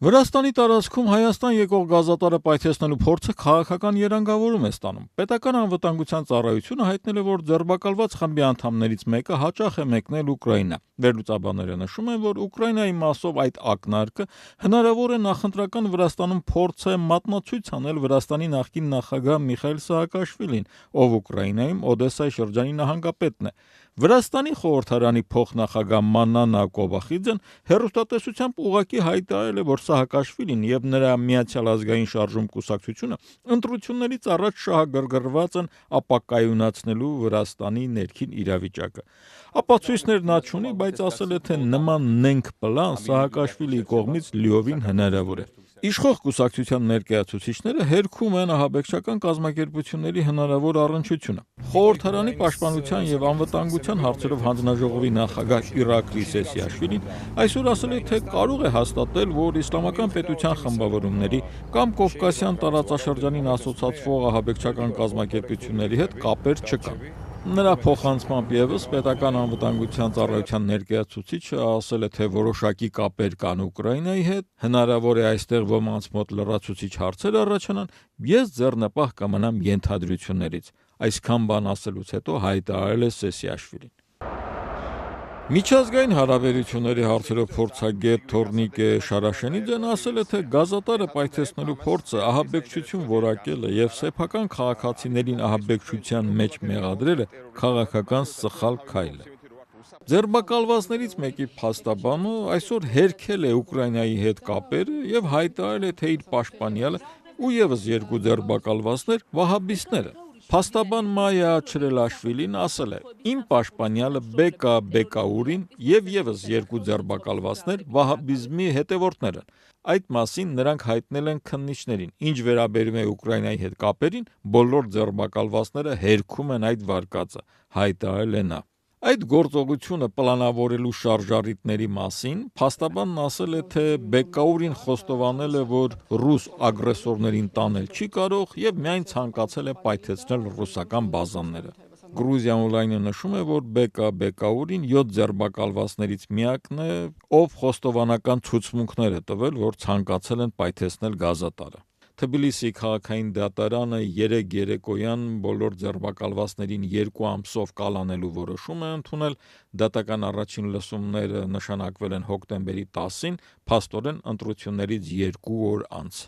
Վրաստանի տարածքում Հայաստան եկող գազատարը պայթեցնելու փորձը քաղաքական երանգավորում է ստանում։ Պետական անվտանգության ծառայությունը հայտնել է, որ ձերբակալված խմբի անդամներից մեկը հաճախ է մեկնել Ուկրաինա։ Վերլուծաբանները նշում են, որ Ուկրաինայի մասով այդ ակնարկը հնարավոր է նախընտրական Վրաստանում փորձ է մատնացույց անել Վրաստանի նախկին նախագահ Միխայիլ Սահակաշվիլին, ով Ուկրաինայում Օդեսայի շրջանի նահանգապետն է։ Վրաստանի խորհրդարանի փոխնախագահ Մանանա Կոբախիձեն հեռուստատեսությամբ ուղղակի հայտարարել է, որ Սահակաշվիլին եւ նրա Միացյալ ազգային շարժում կուսակցությունը ընտրություններից առաջ շահագրգռված են ապակայունացնելու Վրաստանի ներքին իրավիճակը։ Ապացույցներ նա չունի, բայց ասել է, թե նման նենգ պլան Սահակաշվիլիի կողմից լիովին հնարավոր է։ Իշխող կուսակցության ներկայացուցիչները հերքում են ահաբեկչական կազմակերպությունների հնարավոր առնչությունը։ Խորհրդարանի պաշտպանության եւ անվտանգության հարցերով հանձնաժողովի նախագահ Իրակլի Սեսիաշվիլին այսօր ասել է, թե կարող է հաստատել, որ իսլամական պետության խմբավորումների կամ Կովկասյան տարածաշրջանին ասոցացվող ահաբեկչական կազմակերպությունների հետ կապեր չկան։ Նրա փոխանցմամբ եւս պետական անվտանգության ծառայության ներկայացուցիչը ասել է, թե որոշակի կապեր կան Ուկրաինայի հետ, հնարավոր է այստեղ ոմանց մոտ լրացուցիչ հարցեր առաջանան, ես ձեռնպահ կմնամ ենթադրություններից։ Այսքան բան ասելուց հետո հայտարարել է Սեսիաշվիլին։ Միջազգային հարաբերությունների հարցերով փորձագետ Թորնիկե Շարաշենիձեն ասել է, թե գազատարը պայթեցնելու փորձը ահաբեկչություն որակելը եւ սեփական քաղաքացիներին ահաբեկչության մեջ մեղադրելը քաղաքական սխալ քայլ է։ Ձերբակալվածներից մեկի փաստաբանը այսօր հերքել է Ուկրաինայի հետ կապերը եւ հայտարարել է, թե իր պաշտպանյալը ու եւս երկու ձերբակալվածներ վահաբիստներ են։ Փաստաբան Մայա Չրելաշվիլին ասել է. «Իմ պաշտպանյալը Բեկա Բեկաուրին եւ եւս երկու ձերբակալվածներ վահաբիզմի հետևորդներ են։ Այդ մասին նրանք հայտնել են քննիչներին։ Ինչ վերաբերում է Ուկրաինայի հետ կապերին, բոլոր ձերբակալվածները հերքում են այդ վարկածը», հայտարարել է նա։ Այդ գործողությունը պլանավորելու շարժառիթների մասին փաստաբանն ասել է, թե Բեկաուրին խոստովանել է, որ ռուս ագրեսորներին տանել չի կարող եւ միայն ցանկացել է պայթեցնել ռուսական բազաները։ Գրուզիա Օնլայնը նշում է, որ Բեկա Բեկաուրին 7 ձերբակալվածներից միակն է, ով խոստովանական ցուցմունքներ է տվել, որ ցանկացել են պայթեցնել գազատարը։ Թբիլիսի քաղաքային դատարանը 3 երեկոյան բոլոր ձերբակալվածներին 2 ամսով կալանելու որոշում է ընդունել։ Դատական առաջին լսումները նշանակվել են հոկտեմբերի 10-ին, փաստորեն ընտրություններից 2 օր անց։